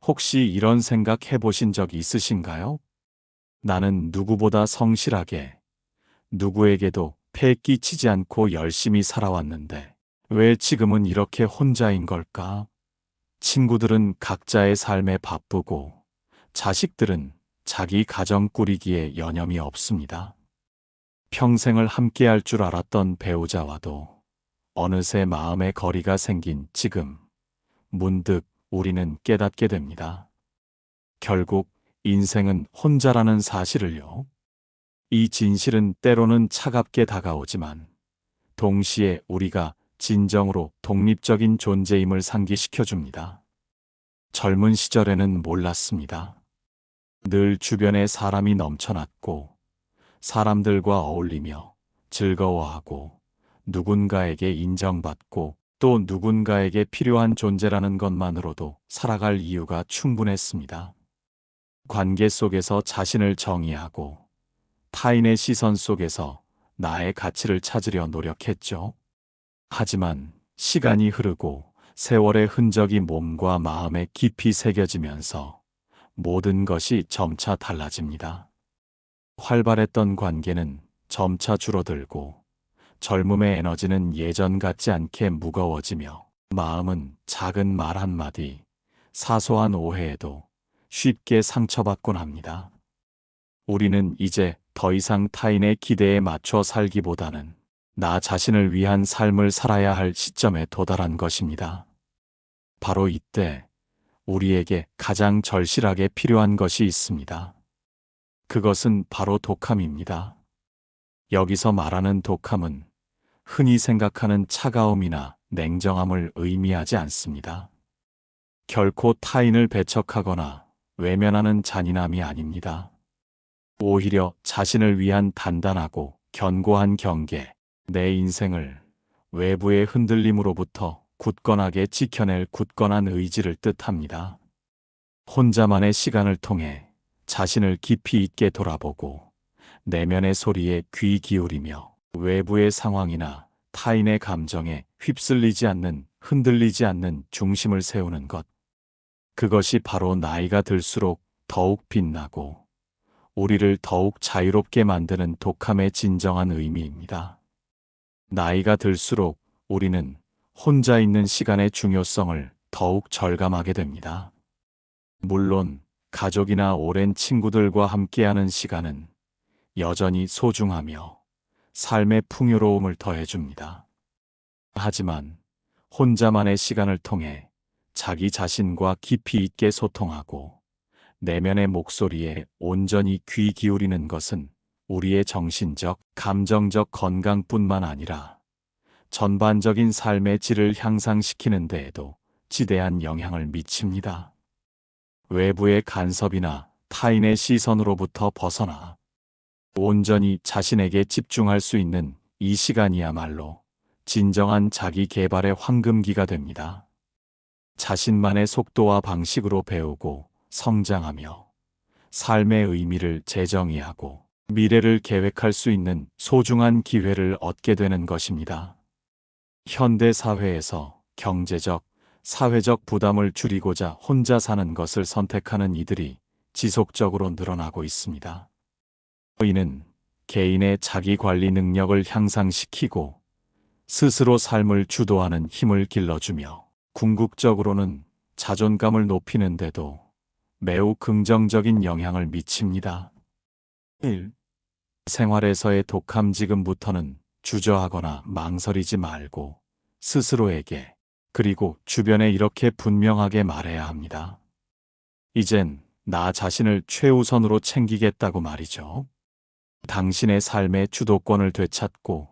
혹시 이런 생각 해보신 적 있으신가요? 나는 누구보다 성실하게, 누구에게도 폐 끼치지 않고 열심히 살아왔는데, 왜 지금은 이렇게 혼자인 걸까? 친구들은 각자의 삶에 바쁘고, 자식들은 자기 가정 꾸리기에 여념이 없습니다. 평생을 함께할 줄 알았던 배우자와도 어느새 마음의 거리가 생긴 지금, 문득 우리는 깨닫게 됩니다. 결국 인생은 혼자라는 사실을요. 이 진실은 때로는 차갑게 다가오지만 동시에 우리가 진정으로 독립적인 존재임을 상기시켜줍니다. 젊은 시절에는 몰랐습니다. 늘 주변에 사람이 넘쳐났고 사람들과 어울리며 즐거워하고 누군가에게 인정받고 또 누군가에게 필요한 존재라는 것만으로도 살아갈 이유가 충분했습니다. 관계 속에서 자신을 정의하고 타인의 시선 속에서 나의 가치를 찾으려 노력했죠. 하지만 시간이 흐르고 세월의 흔적이 몸과 마음에 깊이 새겨지면서 모든 것이 점차 달라집니다. 활발했던 관계는 점차 줄어들고 젊음의 에너지는 예전 같지 않게 무거워지며 마음은 작은 말 한마디, 사소한 오해에도 쉽게 상처받곤 합니다. 우리는 이제 더 이상 타인의 기대에 맞춰 살기보다는 나 자신을 위한 삶을 살아야 할 시점에 도달한 것입니다. 바로 이때 우리에게 가장 절실하게 필요한 것이 있습니다. 그것은 바로 독함입니다. 여기서 말하는 독함은 흔히 생각하는 차가움이나 냉정함을 의미하지 않습니다. 결코 타인을 배척하거나 외면하는 잔인함이 아닙니다. 오히려 자신을 위한 단단하고 견고한 경계, 내 인생을 외부의 흔들림으로부터 굳건하게 지켜낼 굳건한 의지를 뜻합니다. 혼자만의 시간을 통해 자신을 깊이 있게 돌아보고 내면의 소리에 귀 기울이며 외부의 상황이나 타인의 감정에 휩쓸리지 않는, 흔들리지 않는 중심을 세우는 것. 그것이 바로 나이가 들수록 더욱 빛나고 우리를 더욱 자유롭게 만드는 독함의 진정한 의미입니다. 나이가 들수록 우리는 혼자 있는 시간의 중요성을 더욱 절감하게 됩니다. 물론 가족이나 오랜 친구들과 함께하는 시간은 여전히 소중하며 삶의 풍요로움을 더해줍니다. 하지만 혼자만의 시간을 통해 자기 자신과 깊이 있게 소통하고 내면의 목소리에 온전히 귀 기울이는 것은 우리의 정신적, 감정적 건강뿐만 아니라 전반적인 삶의 질을 향상시키는 데에도 지대한 영향을 미칩니다. 외부의 간섭이나 타인의 시선으로부터 벗어나 온전히 자신에게 집중할 수 있는 이 시간이야말로 진정한 자기 개발의 황금기가 됩니다. 자신만의 속도와 방식으로 배우고 성장하며 삶의 의미를 재정의하고 미래를 계획할 수 있는 소중한 기회를 얻게 되는 것입니다. 현대 사회에서 경제적, 사회적 부담을 줄이고자 혼자 사는 것을 선택하는 이들이 지속적으로 늘어나고 있습니다. 이는 개인의 자기 관리 능력을 향상시키고 스스로 삶을 주도하는 힘을 길러주며 궁극적으로는 자존감을 높이는데도 매우 긍정적인 영향을 미칩니다. 1. 생활에서의 독함. 지금부터는 주저하거나 망설이지 말고 스스로에게 그리고 주변에 이렇게 분명하게 말해야 합니다. 이젠 나 자신을 최우선으로 챙기겠다고 말이죠. 당신의 삶의 주도권을 되찾고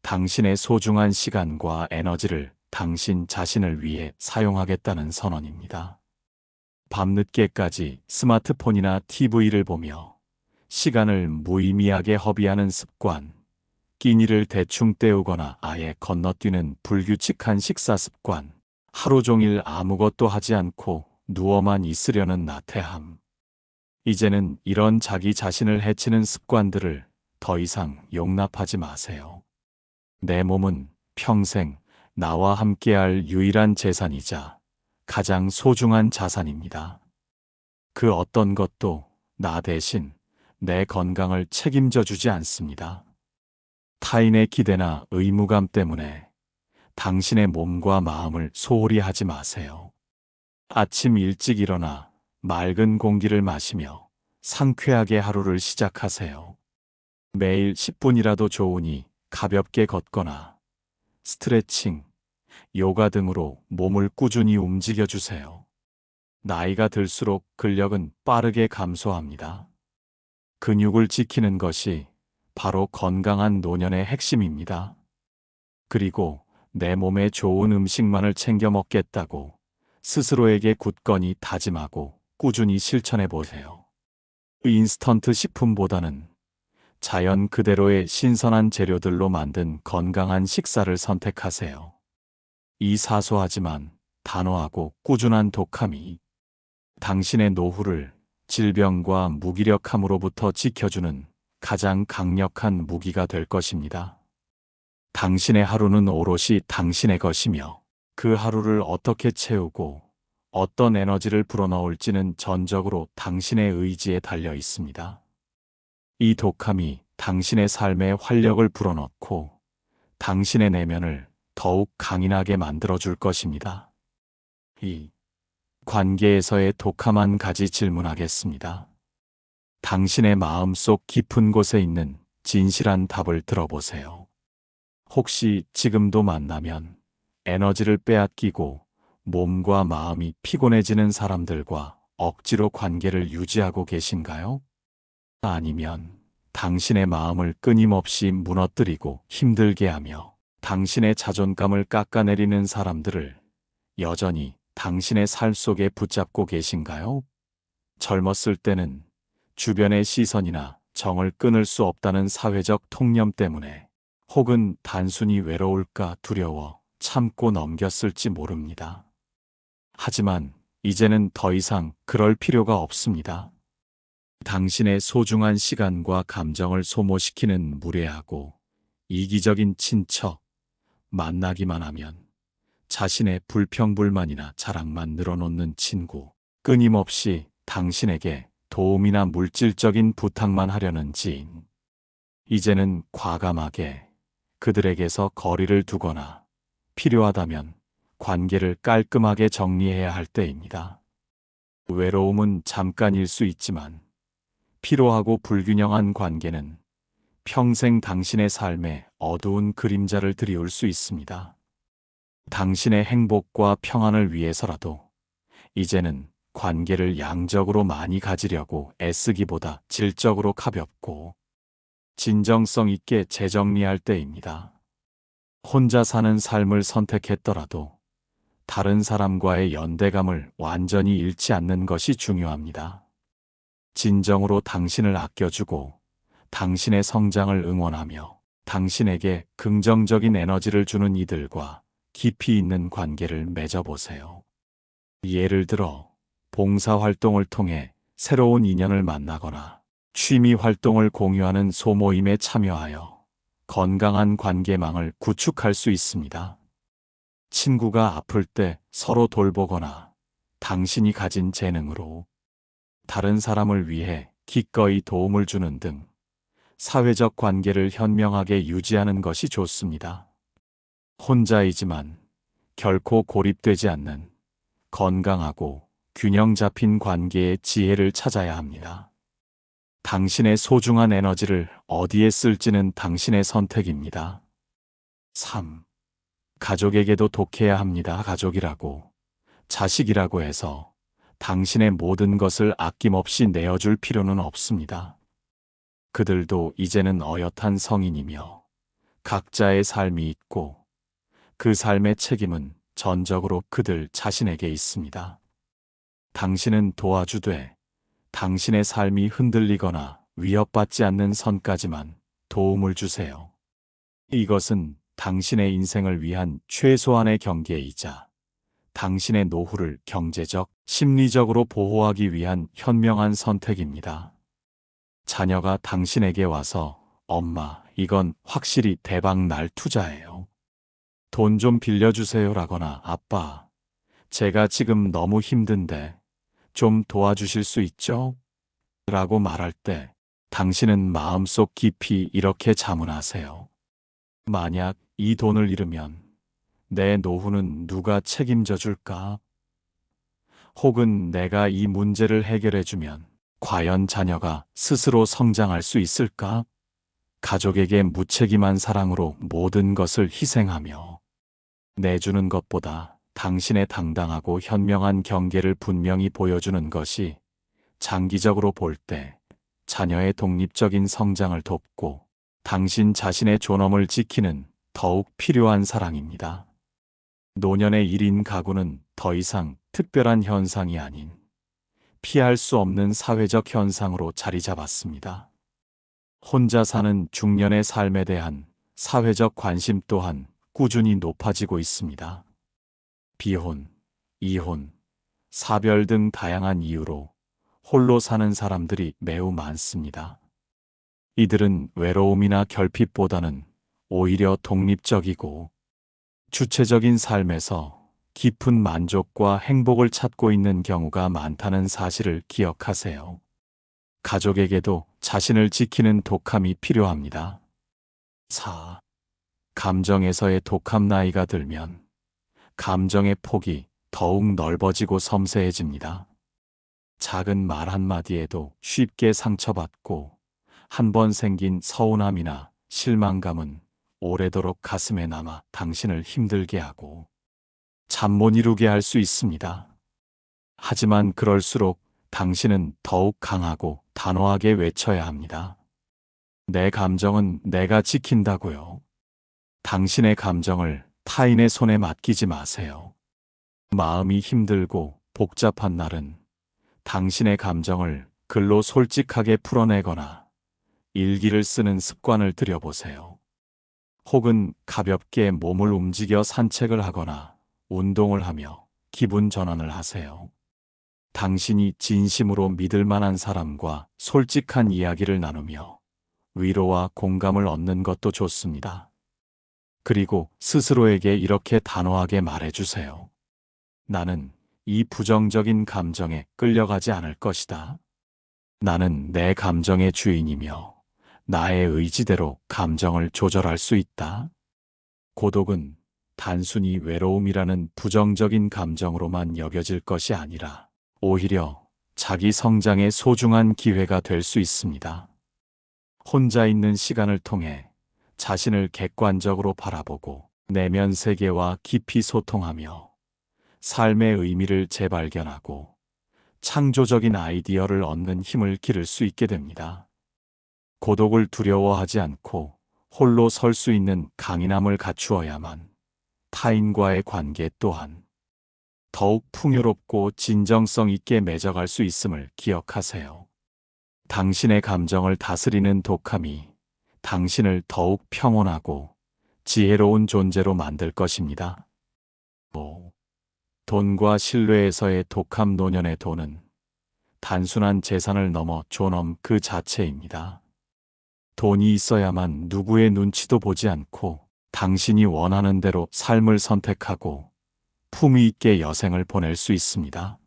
당신의 소중한 시간과 에너지를 당신 자신을 위해 사용하겠다는 선언입니다. 밤늦게까지 스마트폰이나 TV를 보며 시간을 무의미하게 허비하는 습관, 끼니를 대충 때우거나 아예 건너뛰는 불규칙한 식사 습관, 하루 종일 아무것도 하지 않고 누워만 있으려는 나태함. 이제는 이런 자기 자신을 해치는 습관들을 더 이상 용납하지 마세요. 내 몸은 평생 나와 함께할 유일한 재산이자 가장 소중한 자산입니다. 그 어떤 것도 나 대신 내 건강을 책임져 주지 않습니다. 타인의 기대나 의무감 때문에 당신의 몸과 마음을 소홀히 하지 마세요. 아침 일찍 일어나 맑은 공기를 마시며 상쾌하게 하루를 시작하세요. 매일 10분이라도 좋으니 가볍게 걷거나 스트레칭, 요가 등으로 몸을 꾸준히 움직여 주세요. 나이가 들수록 근력은 빠르게 감소합니다. 근육을 지키는 것이 바로 건강한 노년의 핵심입니다. 그리고 내 몸에 좋은 음식만을 챙겨 먹겠다고 스스로에게 굳건히 다짐하고 꾸준히 실천해 보세요. 인스턴트 식품보다는 자연 그대로의 신선한 재료들로 만든 건강한 식사를 선택하세요. 이 사소하지만 단호하고 꾸준한 독함이 당신의 노후를 질병과 무기력함으로부터 지켜주는 가장 강력한 무기가 될 것입니다. 당신의 하루는 오롯이 당신의 것이며 그 하루를 어떻게 채우고 어떤 에너지를 불어넣을지는 전적으로 당신의 의지에 달려 있습니다. 이 독함이 당신의 삶에 활력을 불어넣고 당신의 내면을 더욱 강인하게 만들어줄 것입니다. 이 관계에서의 독함 한 가지 질문하겠습니다. 당신의 마음속 깊은 곳에 있는 진실한 답을 들어보세요. 혹시 지금도 만나면 에너지를 빼앗기고 몸과 마음이 피곤해지는 사람들과 억지로 관계를 유지하고 계신가요? 아니면 당신의 마음을 끊임없이 무너뜨리고 힘들게 하며 당신의 자존감을 깎아내리는 사람들을 여전히 당신의 삶 속에 붙잡고 계신가요? 젊었을 때는 주변의 시선이나 정을 끊을 수 없다는 사회적 통념 때문에 혹은 단순히 외로울까 두려워 참고 넘겼을지 모릅니다. 하지만 이제는 더 이상 그럴 필요가 없습니다. 당신의 소중한 시간과 감정을 소모시키는 무례하고 이기적인 친척, 만나기만 하면 자신의 불평불만이나 자랑만 늘어놓는 친구, 끊임없이 당신에게 도움이나 물질적인 부탁만 하려는 지인, 이제는 과감하게 그들에게서 거리를 두거나 필요하다면 관계를 깔끔하게 정리해야 할 때입니다. 외로움은 잠깐일 수 있지만 피로하고 불균형한 관계는 평생 당신의 삶에 어두운 그림자를 들이올 수 있습니다. 당신의 행복과 평안을 위해서라도 이제는 관계를 양적으로 많이 가지려고 애쓰기보다 질적으로 가볍고 진정성 있게 재정리할 때입니다. 혼자 사는 삶을 선택했더라도 다른 사람과의 연대감을 완전히 잃지 않는 것이 중요합니다. 진정으로 당신을 아껴주고 당신의 성장을 응원하며 당신에게 긍정적인 에너지를 주는 이들과 깊이 있는 관계를 맺어보세요. 예를 들어 봉사활동을 통해 새로운 인연을 만나거나 취미 활동을 공유하는 소모임에 참여하여 건강한 관계망을 구축할 수 있습니다. 친구가 아플 때 서로 돌보거나 당신이 가진 재능으로 다른 사람을 위해 기꺼이 도움을 주는 등 사회적 관계를 현명하게 유지하는 것이 좋습니다. 혼자이지만 결코 고립되지 않는 건강하고 균형 잡힌 관계의 지혜를 찾아야 합니다. 당신의 소중한 에너지를 어디에 쓸지는 당신의 선택입니다. 3. 가족에게도 독해야 합니다. 가족이라고, 자식이라고 해서 당신의 모든 것을 아낌없이 내어줄 필요는 없습니다. 그들도 이제는 어엿한 성인이며 각자의 삶이 있고 그 삶의 책임은 전적으로 그들 자신에게 있습니다. 당신은 도와주되 당신의 삶이 흔들리거나 위협받지 않는 선까지만 도움을 주세요. 이것은 당신의 인생을 위한 최소한의 경계이자 당신의 노후를 경제적, 심리적으로 보호하기 위한 현명한 선택입니다. 자녀가 당신에게 와서 엄마, 이건 확실히 대박 날 투자예요. 돈 좀 빌려주세요라거나 아빠, 제가 지금 너무 힘든데 좀 도와주실 수 있죠? 라고 말할 때 당신은 마음속 깊이 이렇게 자문하세요. 만약 이 돈을 잃으면 내 노후는 누가 책임져 줄까? 혹은 내가 이 문제를 해결해 주면 과연 자녀가 스스로 성장할 수 있을까? 가족에게 무책임한 사랑으로 모든 것을 희생하며 내주는 것보다 당신의 당당하고 현명한 경계를 분명히 보여주는 것이 장기적으로 볼 때 자녀의 독립적인 성장을 돕고 당신 자신의 존엄을 지키는 더욱 필요한 사랑입니다. 노년의 1인 가구는 더 이상 특별한 현상이 아닌 피할 수 없는 사회적 현상으로 자리 잡았습니다. 혼자 사는 중년의 삶에 대한 사회적 관심 또한 꾸준히 높아지고 있습니다. 비혼, 이혼, 사별 등 다양한 이유로 홀로 사는 사람들이 매우 많습니다. 이들은 외로움이나 결핍보다는 오히려 독립적이고 주체적인 삶에서 깊은 만족과 행복을 찾고 있는 경우가 많다는 사실을 기억하세요. 가족에게도 자신을 지키는 독함이 필요합니다. 4. 감정에서의 독함. 나이가 들면 감정의 폭이 더욱 넓어지고 섬세해집니다. 작은 말 한마디에도 쉽게 상처받고 한 번 생긴 서운함이나 실망감은 오래도록 가슴에 남아 당신을 힘들게 하고 잠 못 이루게 할 수 있습니다. 하지만 그럴수록 당신은 더욱 강하고 단호하게 외쳐야 합니다. 내 감정은 내가 지킨다고요. 당신의 감정을 타인의 손에 맡기지 마세요. 마음이 힘들고 복잡한 날은 당신의 감정을 글로 솔직하게 풀어내거나 일기를 쓰는 습관을 들여보세요. 혹은 가볍게 몸을 움직여 산책을 하거나 운동을 하며 기분 전환을 하세요. 당신이 진심으로 믿을 만한 사람과 솔직한 이야기를 나누며 위로와 공감을 얻는 것도 좋습니다. 그리고 스스로에게 이렇게 단호하게 말해주세요. 나는 이 부정적인 감정에 끌려가지 않을 것이다. 나는 내 감정의 주인이며 나의 의지대로 감정을 조절할 수 있다. 고독은 단순히 외로움이라는 부정적인 감정으로만 여겨질 것이 아니라 오히려 자기 성장의 소중한 기회가 될 수 있습니다. 혼자 있는 시간을 통해 자신을 객관적으로 바라보고 내면 세계와 깊이 소통하며 삶의 의미를 재발견하고 창조적인 아이디어를 얻는 힘을 기를 수 있게 됩니다. 고독을 두려워하지 않고 홀로 설 수 있는 강인함을 갖추어야만 타인과의 관계 또한 더욱 풍요롭고 진정성 있게 맺어갈 수 있음을 기억하세요. 당신의 감정을 다스리는 독함이 당신을 더욱 평온하고 지혜로운 존재로 만들 것입니다. 5. 돈과 신뢰에서의 독함. 노년의 돈은 단순한 재산을 넘어 존엄 그 자체입니다. 돈이 있어야만 누구의 눈치도 보지 않고 당신이 원하는 대로 삶을 선택하고 품위 있게 여생을 보낼 수 있습니다.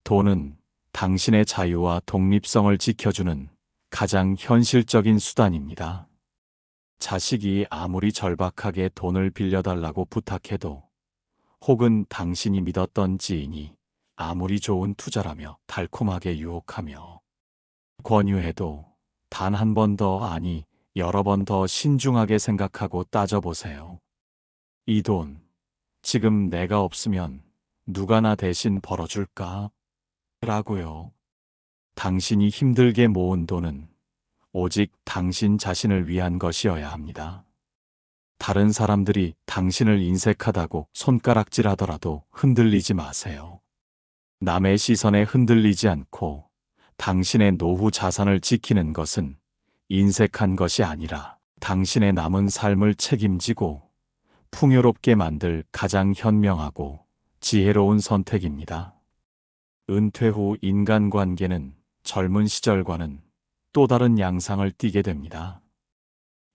돈은 당신의 자유와 독립성을 지켜주는 가장 현실적인 수단입니다. 자식이 아무리 절박하게 돈을 빌려달라고 부탁해도 혹은 당신이 믿었던 지인이 아무리 좋은 투자라며 달콤하게 유혹하며 권유해도 단 한 번 더, 아니 여러 번 더 신중하게 생각하고 따져보세요. 이 돈, 지금 내가 없으면 누가 나 대신 벌어줄까? 라고요. 당신이 힘들게 모은 돈은 오직 당신 자신을 위한 것이어야 합니다. 다른 사람들이 당신을 인색하다고 손가락질하더라도 흔들리지 마세요. 남의 시선에 흔들리지 않고 당신의 노후 자산을 지키는 것은 인색한 것이 아니라 당신의 남은 삶을 책임지고 풍요롭게 만들 가장 현명하고 지혜로운 선택입니다. 은퇴 후 인간관계는 젊은 시절과는 또 다른 양상을 띠게 됩니다.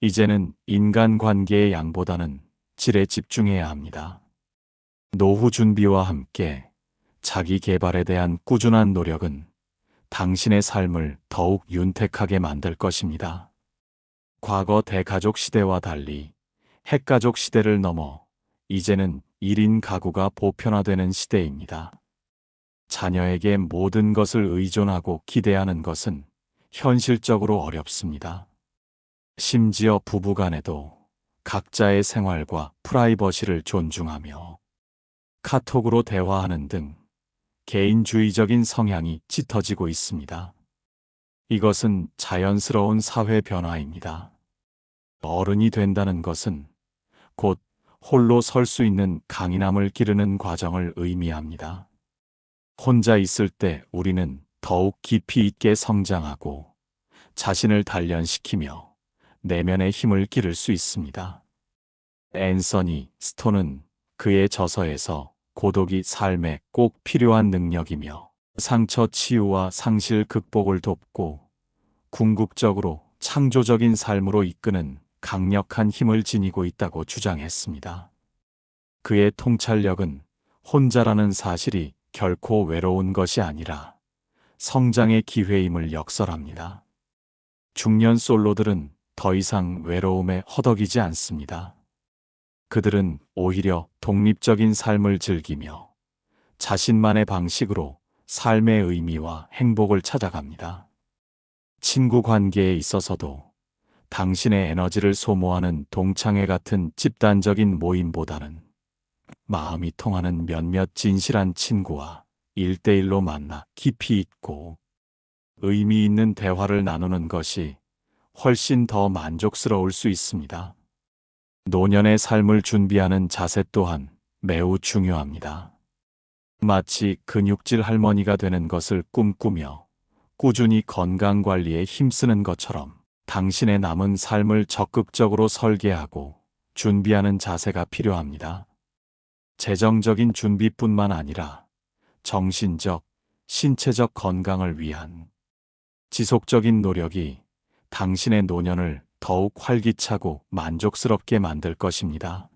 이제는 인간관계의 양보다는 질에 집중해야 합니다. 노후 준비와 함께 자기 개발에 대한 꾸준한 노력은 당신의 삶을 더욱 윤택하게 만들 것입니다. 과거 대가족 시대와 달리 핵가족 시대를 넘어 이제는 1인 가구가 보편화되는 시대입니다. 자녀에게 모든 것을 의존하고 기대하는 것은 현실적으로 어렵습니다. 심지어 부부간에도 각자의 생활과 프라이버시를 존중하며 카톡으로 대화하는 등 개인주의적인 성향이 짙어지고 있습니다. 이것은 자연스러운 사회 변화입니다. 어른이 된다는 것은 곧 홀로 설 수 있는 강인함을 기르는 과정을 의미합니다. 혼자 있을 때 우리는 더욱 깊이 있게 성장하고 자신을 단련시키며 내면의 힘을 기를 수 있습니다. 앤서니 스톤은 그의 저서에서 고독이 삶에 꼭 필요한 능력이며 상처 치유와 상실 극복을 돕고 궁극적으로 창조적인 삶으로 이끄는 강력한 힘을 지니고 있다고 주장했습니다. 그의 통찰력은 혼자라는 사실이 결코 외로운 것이 아니라 성장의 기회임을 역설합니다. 중년 솔로들은 더 이상 외로움에 허덕이지 않습니다. 그들은 오히려 독립적인 삶을 즐기며 자신만의 방식으로 삶의 의미와 행복을 찾아갑니다. 친구 관계에 있어서도 당신의 에너지를 소모하는 동창회 같은 집단적인 모임보다는 마음이 통하는 몇몇 진실한 친구와 1대1로 만나 깊이 있고 의미 있는 대화를 나누는 것이 훨씬 더 만족스러울 수 있습니다. 노년의 삶을 준비하는 자세 또한 매우 중요합니다. 마치 근육질 할머니가 되는 것을 꿈꾸며 꾸준히 건강관리에 힘쓰는 것처럼 당신의 남은 삶을 적극적으로 설계하고 준비하는 자세가 필요합니다. 재정적인 준비뿐만 아니라 정신적, 신체적 건강을 위한 지속적인 노력이 당신의 노년을 더욱 활기차고 만족스럽게 만들 것입니다.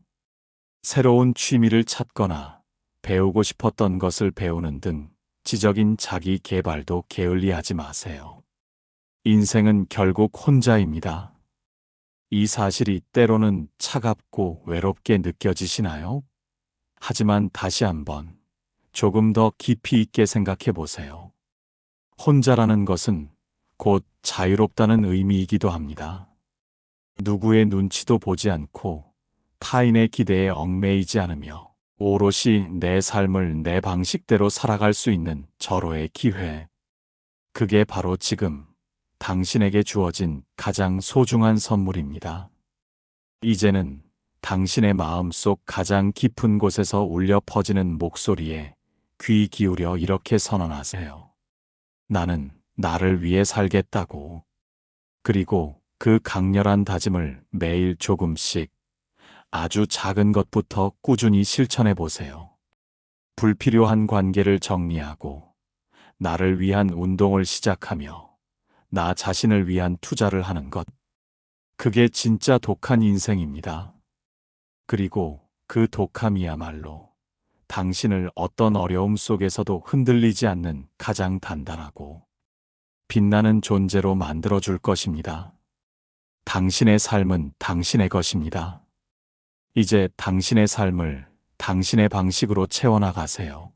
새로운 취미를 찾거나 배우고 싶었던 것을 배우는 등 지적인 자기 개발도 게을리하지 마세요. 인생은 결국 혼자입니다. 이 사실이 때로는 차갑고 외롭게 느껴지시나요? 하지만 다시 한번 조금 더 깊이 있게 생각해 보세요. 혼자라는 것은 곧 자유롭다는 의미이기도 합니다. 누구의 눈치도 보지 않고 타인의 기대에 얽매이지 않으며 오롯이 내 삶을 내 방식대로 살아갈 수 있는 절호의 기회. 그게 바로 지금 당신에게 주어진 가장 소중한 선물입니다. 이제는 당신의 마음속 가장 깊은 곳에서 울려 퍼지는 목소리에 귀 기울여 이렇게 선언하세요. 나는 나를 위해 살겠다고. 그리고 그 강렬한 다짐을 매일 조금씩 아주 작은 것부터 꾸준히 실천해 보세요. 불필요한 관계를 정리하고 나를 위한 운동을 시작하며 나 자신을 위한 투자를 하는 것. 그게 진짜 독한 인생입니다. 그리고 그 독함이야말로 당신을 어떤 어려움 속에서도 흔들리지 않는 가장 단단하고 빛나는 존재로 만들어줄 것입니다. 당신의 삶은 당신의 것입니다. 이제 당신의 삶을 당신의 방식으로 채워나가세요.